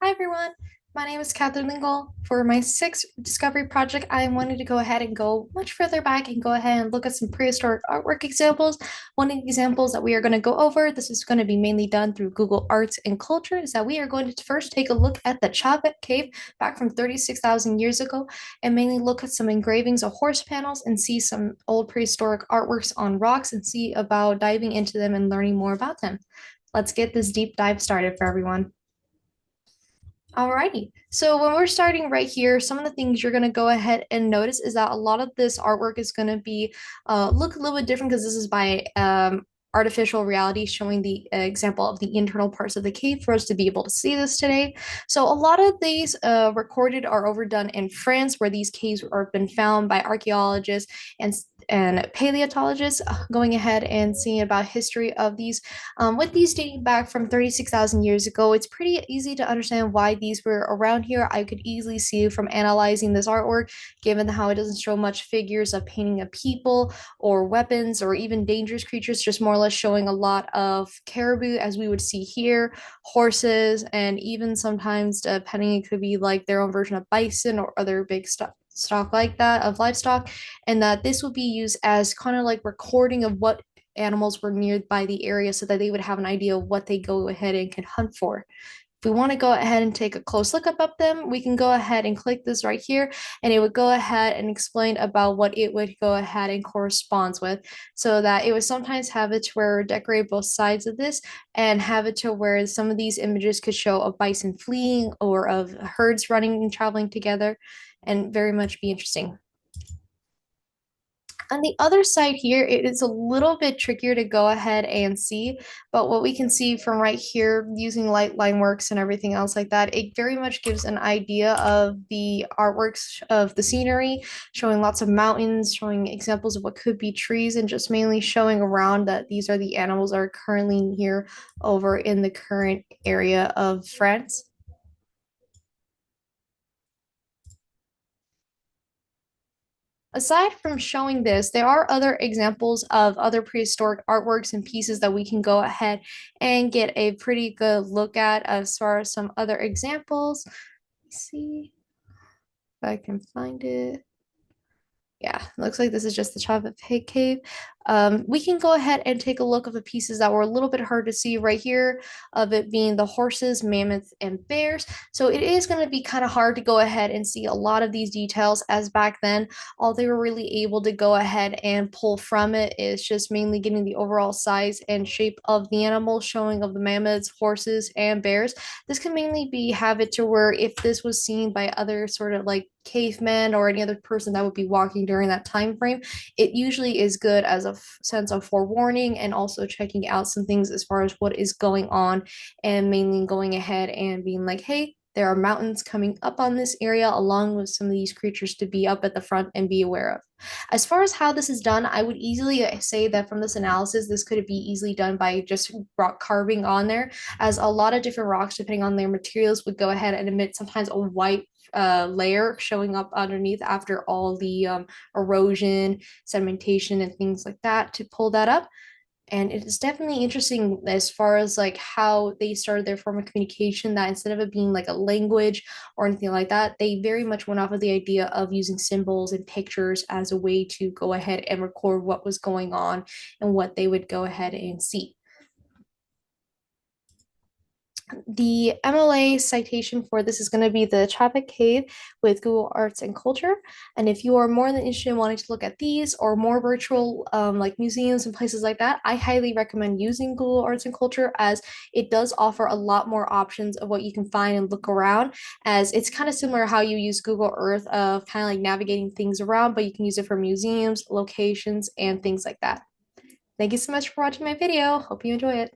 Hi everyone, my name is Catherine Lingle. For my sixth discovery project, I wanted to go ahead and go much further back and go ahead and look at some prehistoric artwork examples. One of the examples that we are going to go over, this is going to be mainly done through Google Arts and Culture, is that we are going to first take a look at the Chaabec Cave back from 36,000 years ago and mainly look at some engravings of horse panels and see some old prehistoric artworks on rocks and see about diving into them and learning more about them. Let's get this deep dive started for everyone. Alrighty. So when we're starting right here, some of the things you're going to go ahead and notice is that a lot of this artwork is going to be look a little bit different because this is by artificial reality showing the example of the internal parts of the cave for us to be able to see this today. So a lot of these recorded are overdone in France where these caves are been found by archaeologists and paleontologists going ahead and seeing about history of these with these dating back from 36,000 years ago, it's pretty easy to understand why these were around here. I could easily see from analyzing this artwork, given how it doesn't show much figures of painting of people or weapons or even dangerous creatures, just more or less showing a lot of caribou, as we would see here, horses, and even sometimes, depending, it could be like their own version of bison or other big stuff stock like that of livestock, and that this would be used as kind of like recording of what animals were nearby the area so that they would have an idea of what they go ahead and can hunt for. If we want to go ahead and take a close look up them, we can go ahead and click this right here, and it would go ahead and explain about what it would go ahead and corresponds with, so that it would sometimes have it to where decorate both sides of this and have it to where some of these images could show a bison fleeing or of herds running and traveling together and very much be interesting. On the other side here, it is a little bit trickier to go ahead and see, but what we can see from right here using light line works and everything else like that, it very much gives an idea of the artworks of the scenery, showing lots of mountains, showing examples of what could be trees, and just mainly showing around that these are the animals that are currently here over in the current area of France. Aside from showing this, there are other examples of other prehistoric artworks and pieces that we can go ahead and get a pretty good look at as far as some other examples. Let's see if I can find it. Yeah, looks like this is just the chocolate pig cave. We can go ahead and take a look at the pieces that were a little bit hard to see right here, of it being the horses, mammoths, and bears. So it is going to be kind of hard to go ahead and see a lot of these details, as back then, all they were really able to go ahead and pull from it is just mainly getting the overall size and shape of the animal, showing of the mammoths, horses, and bears. This can mainly be have it to where if this was seen by other sort of like cavemen or any other person that would be walking during that time frame, it usually is good as a sense of forewarning and also checking out some things as far as what is going on, and mainly going ahead and being like, hey, there are mountains coming up on this area along with some of these creatures to be up at the front and be aware of. As far as how this is done, I would easily say that from this analysis, this could be easily done by just rock carving on there, as a lot of different rocks, depending on their materials, would go ahead and emit sometimes a white layer showing up underneath after all the erosion, sedimentation, and things like that to pull that up. And it is definitely interesting as far as like how they started their form of communication, that instead of it being like a language or anything like that, they very much went off of the idea of using symbols and pictures as a way to go ahead and record what was going on and what they would go ahead and see. The MLA citation for this is going to be the Chaabec Cave with Google Arts and Culture. And if you are more than interested in wanting to look at these or more virtual like museums and places like that, I highly recommend using Google Arts and Culture, as it does offer a lot more options of what you can find and look around, as it's kind of similar how you use Google Earth of kind of like navigating things around, but you can use it for museums, locations, and things like that. Thank you so much for watching my video. Hope you enjoy it.